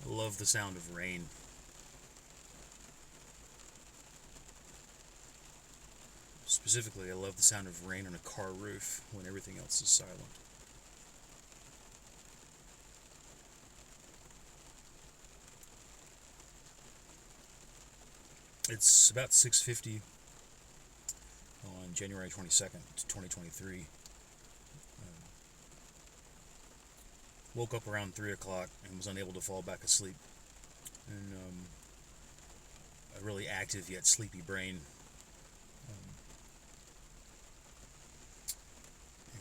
I love the sound of rain. Specifically, I love the sound of rain on a car roof when everything else is silent. It's about 6:50 on January 22nd, 2023. Woke up around 3 o'clock and was unable to fall back asleep. And a really active yet sleepy brain. Um,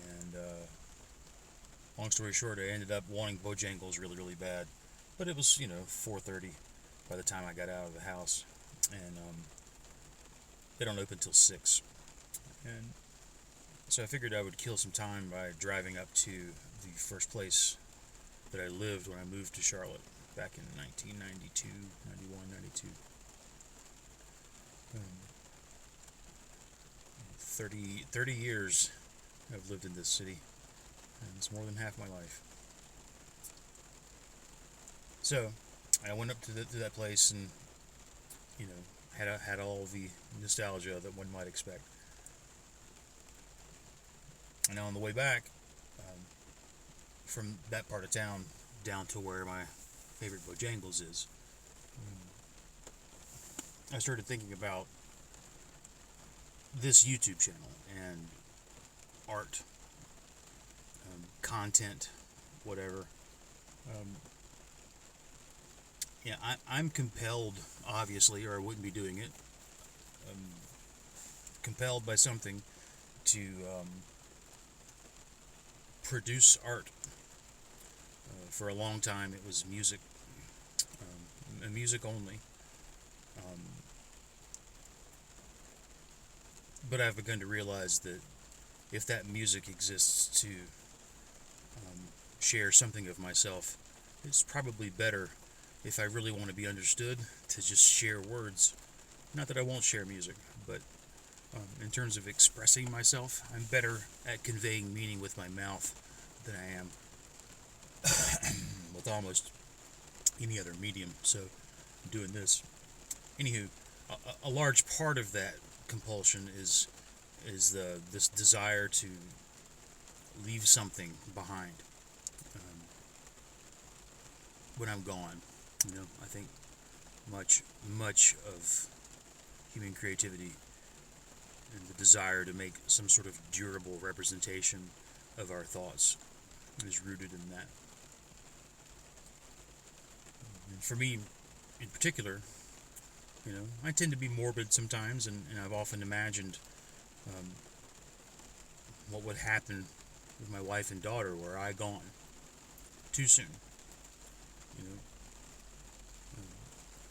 and long story short, I ended up wanting Bojangles really, really bad. But it was, 4:30 by the time I got out of the house. And they don't open till 6. And so I figured I would kill some time by driving up to the first place that I lived when I moved to Charlotte back in 1992, 91, 92. 30 years I've lived in this city, and it's more than half my life. So I went up to that place and, you know, had all the nostalgia that one might expect. And on the way back, um, from that part of town down to where my favorite Bojangles is, I started thinking about this YouTube channel and art, content, whatever. Um, yeah, I'm compelled, obviously, or I wouldn't be doing it. Um, Compelled by something to produce art. For a long time, it was music, music only. Um, but I've begun to realize that if that music exists to share something of myself, it's probably better if I really want to be understood to just share words. Not that I won't share music, but in terms of expressing myself, I'm better at conveying meaning with my mouth than I am with almost any other medium. So I'm doing this. Anywho, a large part of that compulsion is this desire to leave something behind when I'm gone. I think much of human creativity and the desire to make some sort of durable representation of our thoughts is rooted in that. And for me, in particular, I tend to be morbid sometimes, and I've often imagined um, what would happen with my wife and daughter were I gone too soon. You know,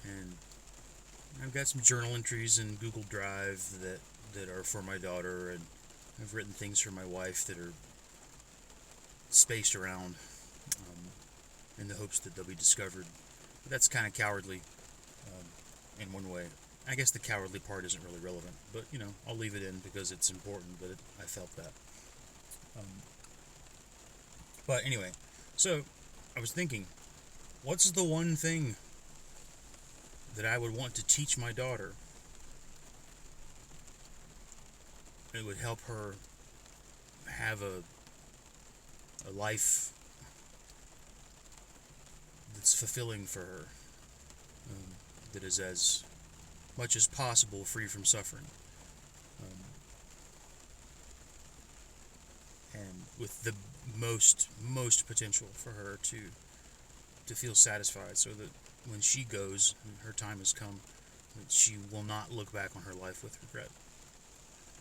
and I've got some journal entries in Google Drive that are for my daughter, and I've written things for my wife that are spaced around in the hopes that they'll be discovered. But that's kind of cowardly in one way. I guess the cowardly part isn't really relevant, but I'll leave it in because it's important. But I felt that. Um, but anyway, so I was thinking, what's the one thing that I would want to teach my daughter that would help her have a life that's fulfilling for her, that is as much as possible free from suffering, um, and with the most potential for her to feel satisfied, so that when she goes and her time has come, that she will not look back on her life with regret.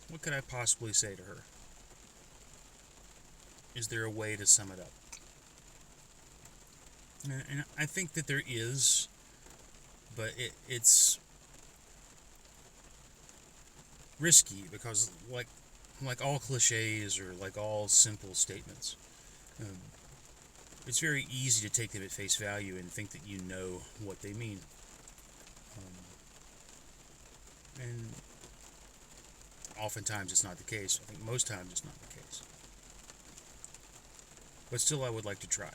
What could I possibly say to her? Is there a way to sum it up? And I think that there is, but it's risky because, like all cliches or like all simple statements, um, it's very easy to take them at face value and think that you know what they mean. And oftentimes it's not the case. I think most times it's not the case. But still, I would like to try.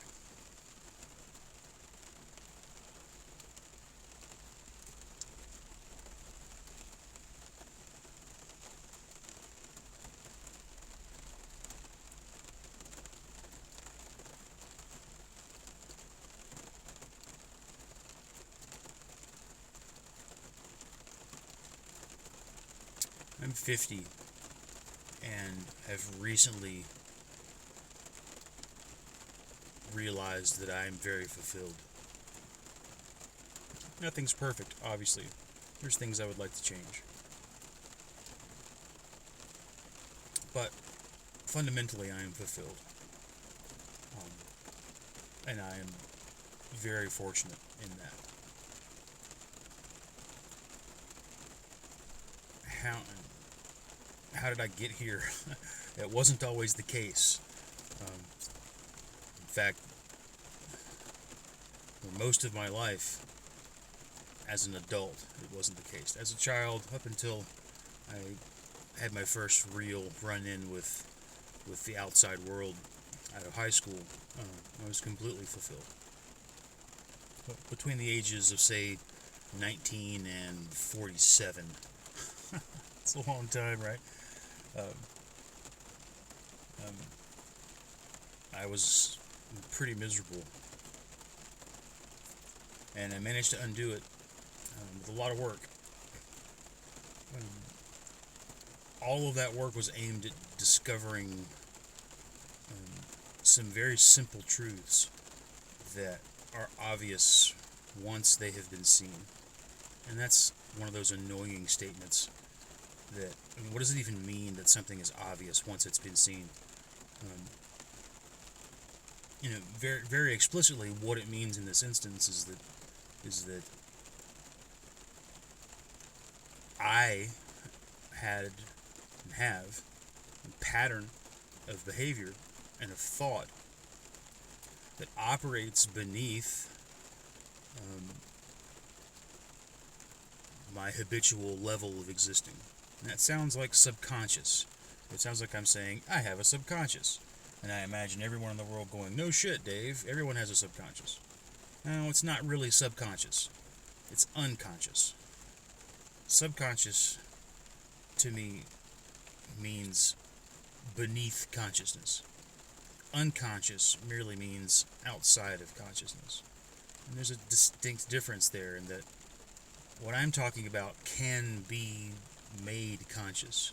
I'm 50 and have recently realized that I am very fulfilled. Nothing's perfect, obviously. There's things I would like to change. But fundamentally, I am fulfilled. Um, and I am very fortunate in that. How, how did I get here? It wasn't always the case. In fact, for most of my life, as an adult, it wasn't the case. As a child, up until I had my first real run-in with the outside world out of high school, I was completely fulfilled. But between the ages of, say, 19 and 47, it's a long time, right? Um, um, I was pretty miserable, and I managed to undo it with a lot of work. Um, all of that work was aimed at discovering some very simple truths that are obvious once they have been seen. And that's one of those annoying statements that, I mean, what does it even mean that something is obvious once it's been seen? Very, very explicitly, what it means in this instance is that I had and have a pattern of behavior and of thought that operates beneath my habitual level of existing. And that sounds like subconscious. It sounds like I'm saying, I have a subconscious. And I imagine everyone in the world going, no shit, Dave, everyone has a subconscious. No, it's not really subconscious. It's unconscious. Subconscious, to me, means beneath consciousness. Unconscious merely means outside of consciousness. And there's a distinct difference there in that what I'm talking about can be made conscious.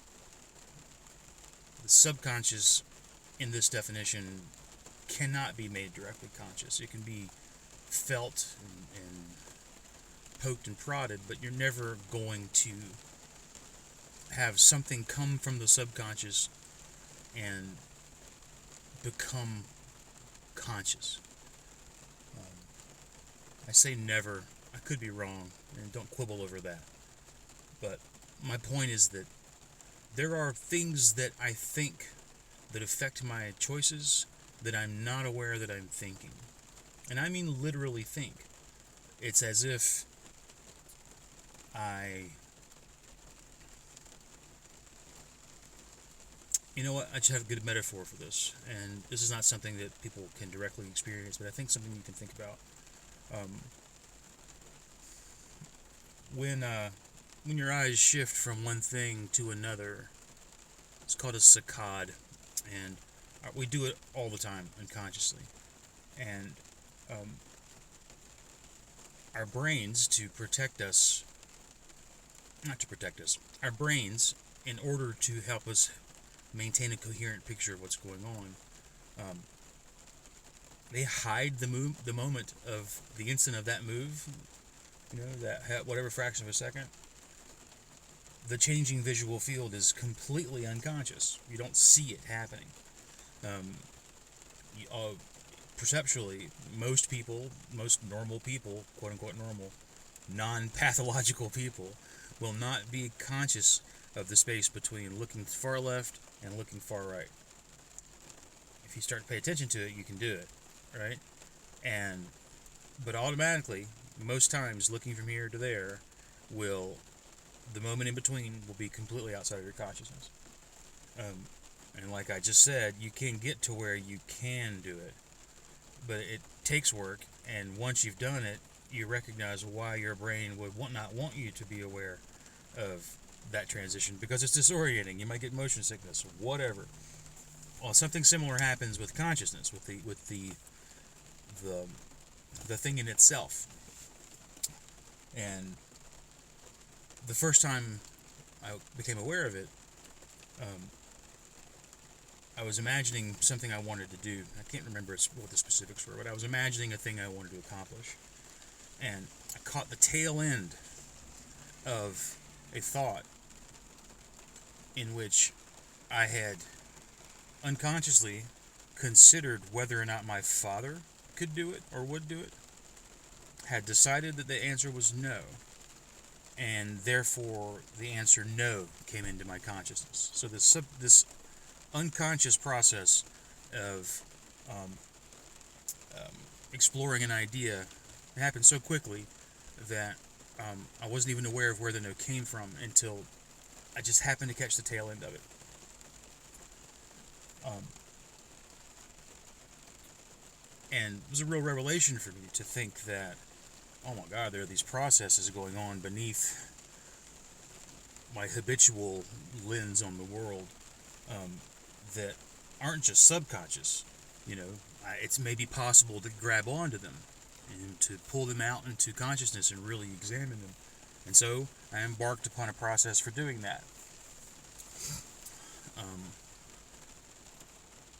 The subconscious, in this definition, cannot be made directly conscious. It can be felt and poked and prodded, but you're never going to have something come from the subconscious and become conscious. I say never. I could be wrong, and don't quibble over that. But my point is that there are things that I think that affect my choices that I'm not aware that I'm thinking. And I mean literally think. It's as if you know what, I just have a good metaphor for this, and this is not something that people can directly experience, but I think something you can think about. When your eyes shift from one thing to another, it's called a saccade, and we do it all the time unconsciously. And our brains, our brains, in order to help us maintain a coherent picture of what's going on, they hide the moment of the instant of that move, that whatever fraction of a second. The changing visual field is completely unconscious. You don't see it happening. Perceptually, most normal people, quote unquote normal, non-pathological people, will not be conscious of the space between looking far left and looking far right. If you start to pay attention to it, you can do it, right? But automatically, most times, looking from here to there, the moment in between will be completely outside of your consciousness. And like I just said, you can get to where you can do it, but it takes work, and once you've done it, you recognize why your brain would not want you to be aware of that transition, because it's disorienting. You might get motion sickness, whatever. Well, something similar happens with consciousness, with the thing in itself. And the first time I became aware of it, um, I was imagining something I wanted to do. I can't remember what the specifics were, but I was imagining a thing I wanted to accomplish. And I caught the tail end of a thought in which I had unconsciously considered whether or not my father could do it or would do it, had decided that the answer was no, and therefore the answer no came into my consciousness. So this unconscious process of um, um, exploring an idea happened so quickly that I wasn't even aware of where the no came from until I just happened to catch the tail end of it. Um, and it was a real revelation for me to think that, oh my God, there are these processes going on beneath my habitual lens on the world, um, that aren't just subconscious. You know, it's maybe possible to grab onto them and to pull them out into consciousness and really examine them. And so I embarked upon a process for doing that. Um,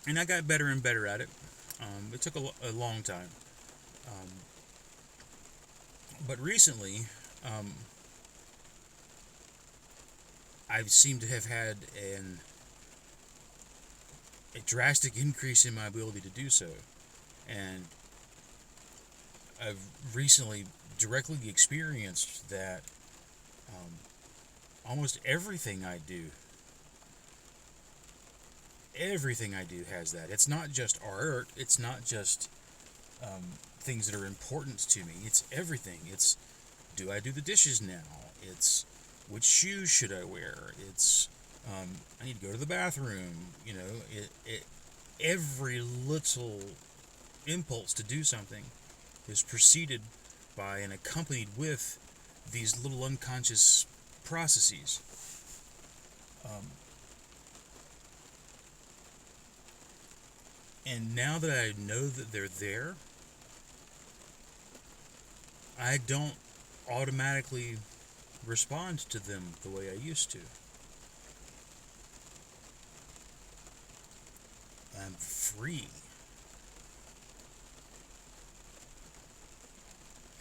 and I got better and better at it. It took a long time. Um, but recently, um, I seem to have had a drastic increase in my ability to do so. And I've recently directly experienced that um, almost everything I do has that. It's not just art, it's not just things that are important to me, it's everything. It's, do I do the dishes now? It's, which shoes should I wear? It's, I need to go to the bathroom. You know, every little impulse to do something is preceded by and accompanied with these little unconscious processes. Um, and now that I know that they're there, I don't automatically respond to them the way I used to. I'm free.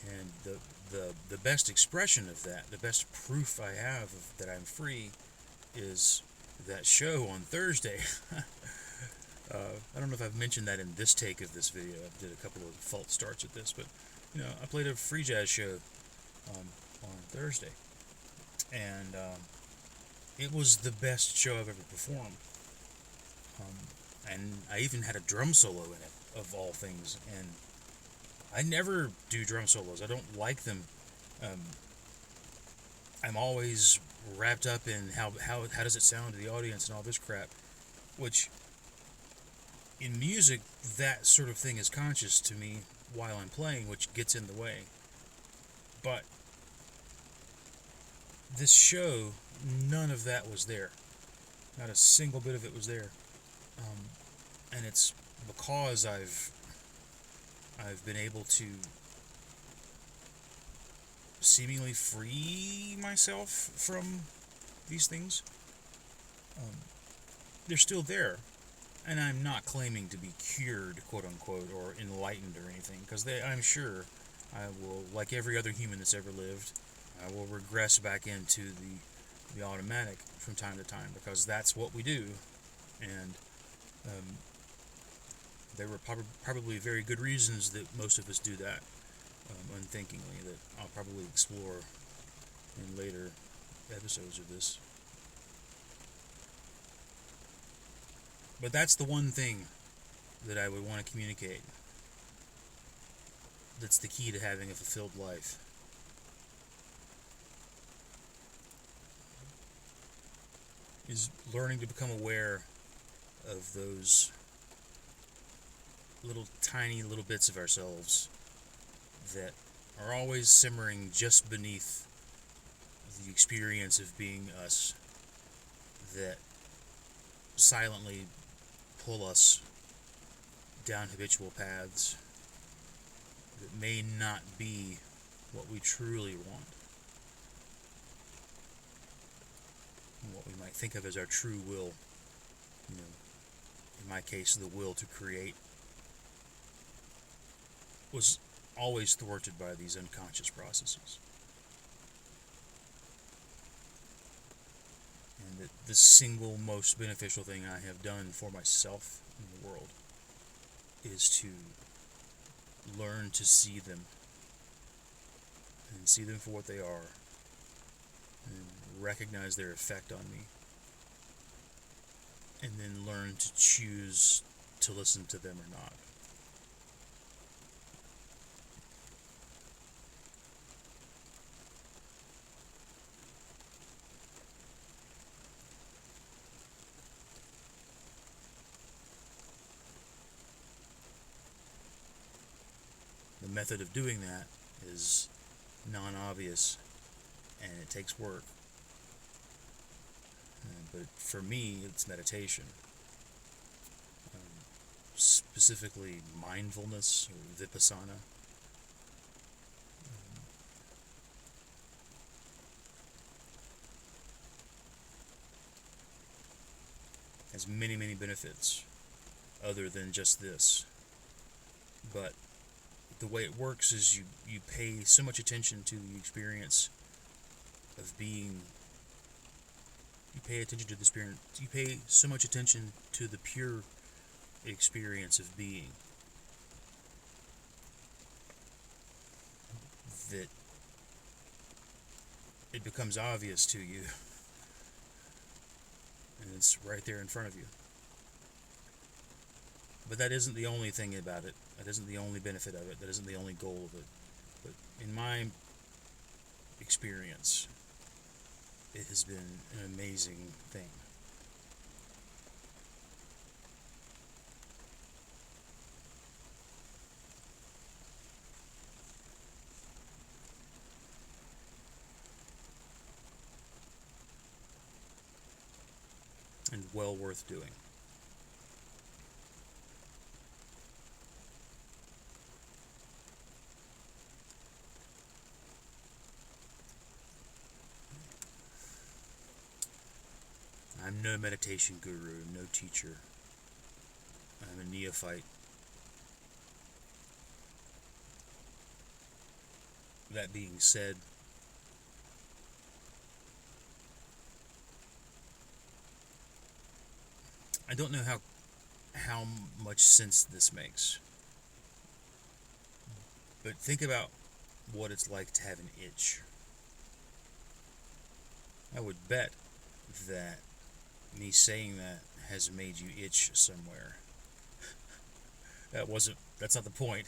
And the best expression of that, the best proof I have of that I'm free, is that show on Thursday. I don't know if I've mentioned that in this take of this video. I did a couple of false starts at this, but you know, I played a free jazz show on Thursday, and it was the best show I've ever performed. And I even had a drum solo in it, of all things. And I never do drum solos. I don't like them. Um, I'm always wrapped up in how does it sound to the audience and all this crap, which in music, that sort of thing is conscious to me while I'm playing, which gets in the way. But this show, none of that was there. Not a single bit of it was there. And it's because I've been able to seemingly free myself from these things. They're still there, and I'm not claiming to be cured, quote unquote, or enlightened or anything, because I'm sure I will, like every other human that's ever lived, I will regress back into the automatic from time to time, because that's what we do. And there were probably very good reasons that most of us do that, unthinkingly, that I'll probably explore in later episodes of this. But that's the one thing that I would want to communicate. That's the key to having a fulfilled life. Is learning to become aware of those tiny little bits of ourselves that are always simmering just beneath the experience of being us, that silently pull us down habitual paths that may not be what we truly want. what we might think of as our true will, you know, in my case, the will to create, was always thwarted by these unconscious processes. And that the single most beneficial thing I have done for myself in the world is to learn to see them and see them for what they are and recognize their effect on me, and then learn to choose to listen to them or not. The method of doing that is non-obvious, and it takes work. But for me, it's meditation. Specifically mindfulness or vipassana. Has many, many benefits other than just this. But the way it works is you pay so much attention to the experience of being. You pay attention to the experience. You pay so much attention to the pure experience of being that it becomes obvious to you, and it's right there in front of you. But that isn't the only thing about it. That isn't the only benefit of it. That isn't the only goal of it. But in my experience, it has been an amazing thing. And well worth doing. I'm no meditation guru, no teacher. I'm a neophyte. That being said, I don't know how much sense this makes. But think about what it's like to have an itch. I would bet that me saying that has made you itch somewhere. That's not the point,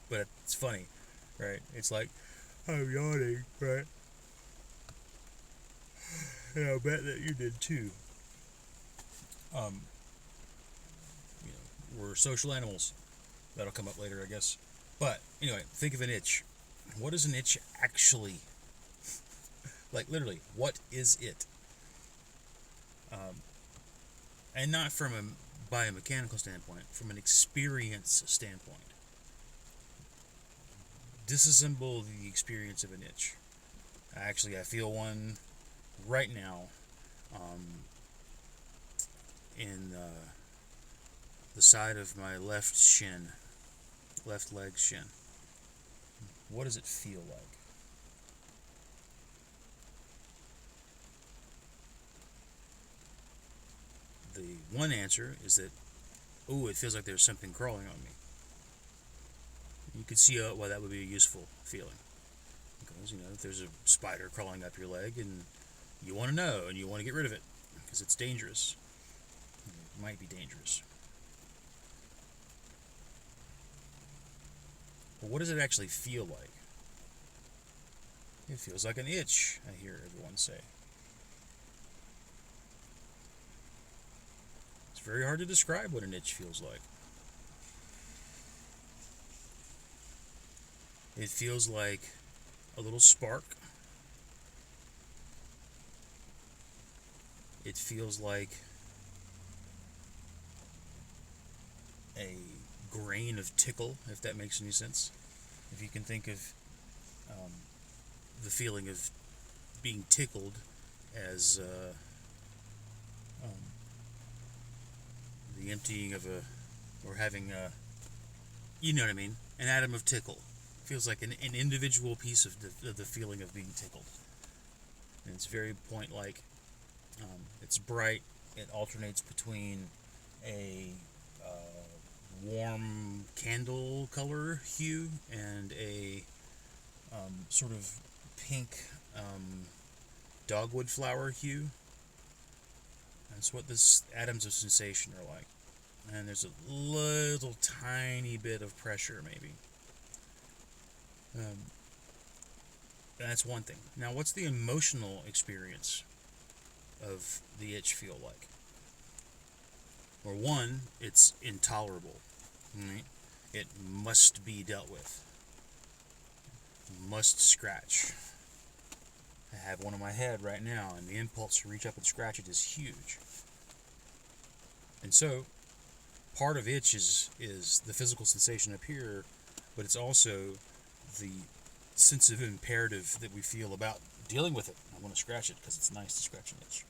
but it's funny, right? It's like, I'm yawning, right? And I'll bet that you did too. Um, we're social animals. That'll come up later, I guess. But anyway, think of an itch. What is an itch actually? Like literally, what is it? And not from a biomechanical standpoint, from an experience standpoint. Disassemble the experience of an itch. Actually, I feel one right now in the side of my left leg shin. What does it feel like? The one answer is that, it feels like there's something crawling on me. You could see why that would be a useful feeling. Because, if there's a spider crawling up your leg and you want to know and you want to get rid of it because it's dangerous. It might be dangerous. But what does it actually feel like? It feels like an itch, I hear everyone say. It's very hard to describe what an itch feels like. It feels like a little spark. It feels like a grain of tickle, if that makes any sense. If you can think of the feeling of being tickled as Um, the emptying of or having you know what I mean, an atom of tickle. Feels like an individual piece of the feeling of being tickled. And it's very point-like. It's bright. It alternates between a warm candle color hue and a sort of pink dogwood flower hue. That's what this atoms of sensation are like. And there's a little tiny bit of pressure, maybe. That's one thing. Now, what's the emotional experience of the itch feel like? Or one, it's intolerable. Right? It must be dealt with. Must scratch. I have one on my head right now, and the impulse to reach up and scratch it is huge. And so, part of itch is the physical sensation up here, but it's also the sense of imperative that we feel about dealing with it. I want to scratch it because it's nice to scratch an itch.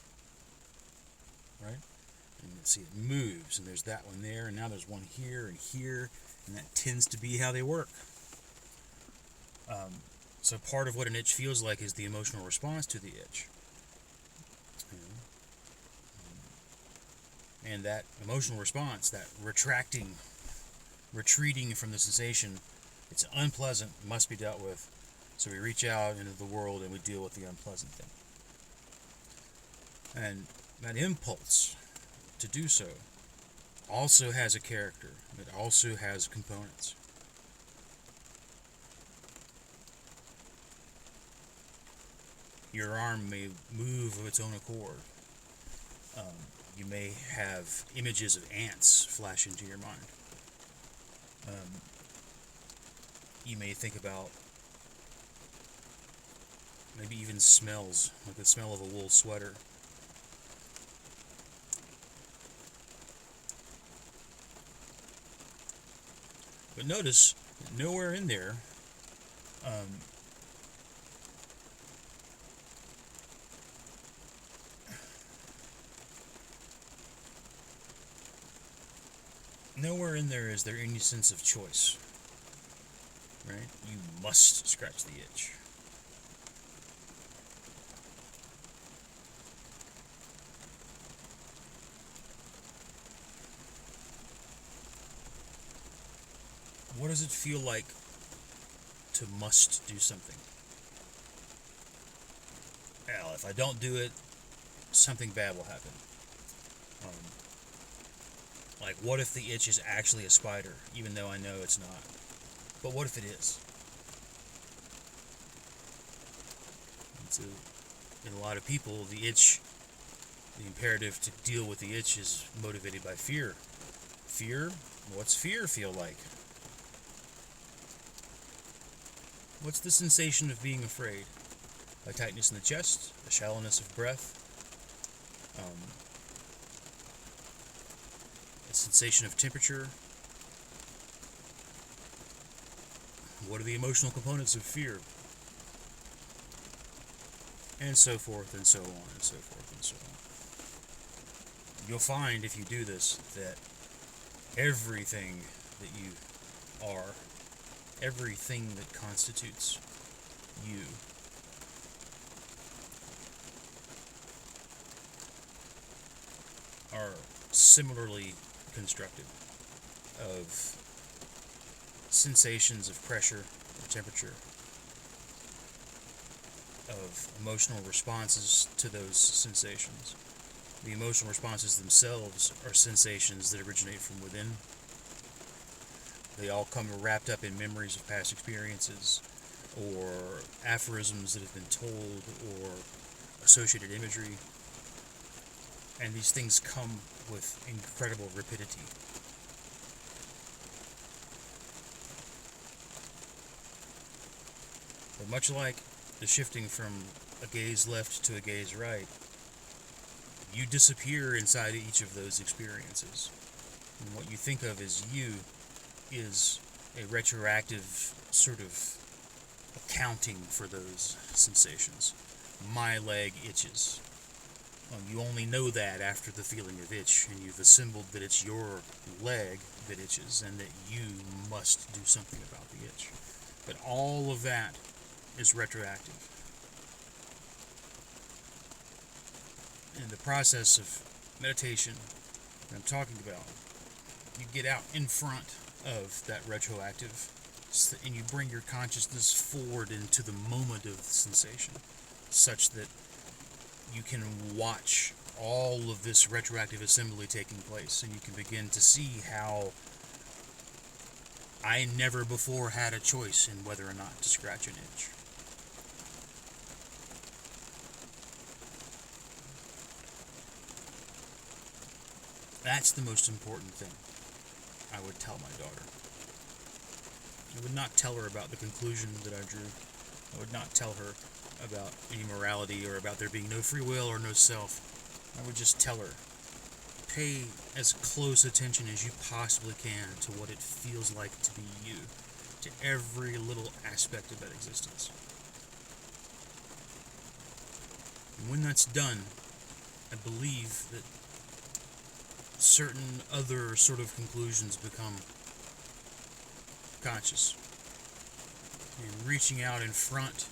Right? And you see it moves, and there's that one there, and now there's one here, and that tends to be how they work. So part of what an itch feels like is the emotional response to the itch. You know? And that emotional response, that retreating from the sensation, it's unpleasant, must be dealt with. So we reach out into the world and we deal with the unpleasant thing. And that impulse to do so also has a character. It also has components. Your arm may move of its own accord. You may have images of ants flash into your mind. You may think about maybe even smells, like the smell of a wool sweater. But notice, nowhere in there nowhere in there is there any sense of choice. Right? You must scratch the itch. What does it feel like to must do something? Well, if I don't do it, something bad will happen. Like, what if the itch is actually a spider, even though I know it's not? But what if it is? In a lot of people, the itch, the imperative to deal with the itch is motivated by fear. Fear? What's fear feel like? What's the sensation of being afraid? A tightness in the chest, a shallowness of breath, a sensation of temperature. What are the emotional components of fear? And so forth and so on and so forth and so on. You'll find if you do this that everything that you are, everything that constitutes you, are similarly constructed of sensations of pressure or temperature, of emotional responses to those sensations. The emotional responses themselves are sensations that originate from within. They all come wrapped up in memories of past experiences, or aphorisms that have been told, or associated imagery. And these things come with incredible rapidity. But much like the shifting from a gaze left to a gaze right, you disappear inside each of those experiences. And what you think of as you is a retroactive sort of accounting for those sensations. My leg itches. You only know that after the feeling of itch, and you've assembled that it's your leg that itches and that you must do something about the itch. But all of that is retroactive. In the process of meditation that I'm talking about, you get out in front of that retroactive and you bring your consciousness forward into the moment of the sensation, such that you can watch all of this retroactive assembly taking place, and you can begin to see how I never before had a choice in whether or not to scratch an itch. That's the most important thing I would tell my daughter. I would not tell her about the conclusion that I drew. I would not tell her about any morality or about there being no free will or no self. I would just tell her, pay as close attention as you possibly can to what it feels like to be you, to every little aspect of that existence. And when that's done, I believe that certain other sort of conclusions become conscious. And reaching out in front,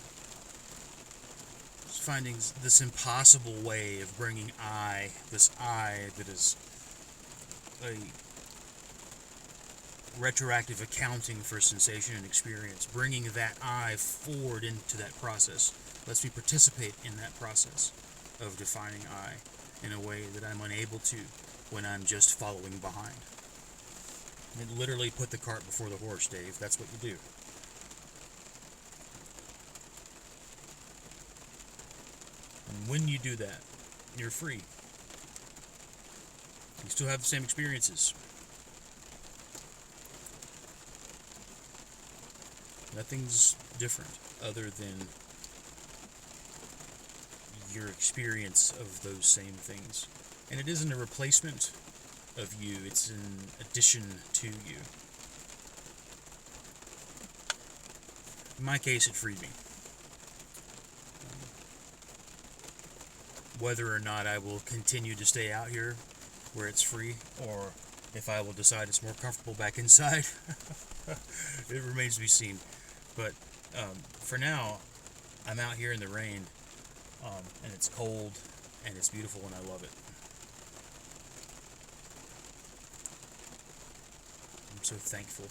finding this impossible way of bringing this I that is a retroactive accounting for sensation and experience, bringing that I forward into that process lets me participate in that process of defining I in a way that I'm unable to when I'm just following behind. It literally put the cart before the horse, Dave. That's what you do. And when you do that, you're free. You still have the same experiences. Nothing's different other than your experience of those same things. And it isn't a replacement of you, it's an addition to you. In my case, it freed me. Whether or not I will continue to stay out here where it's free, or if I will decide it's more comfortable back inside, it remains to be seen. But for now, I'm out here in the rain, and it's cold, and it's beautiful, and I love it. I'm so thankful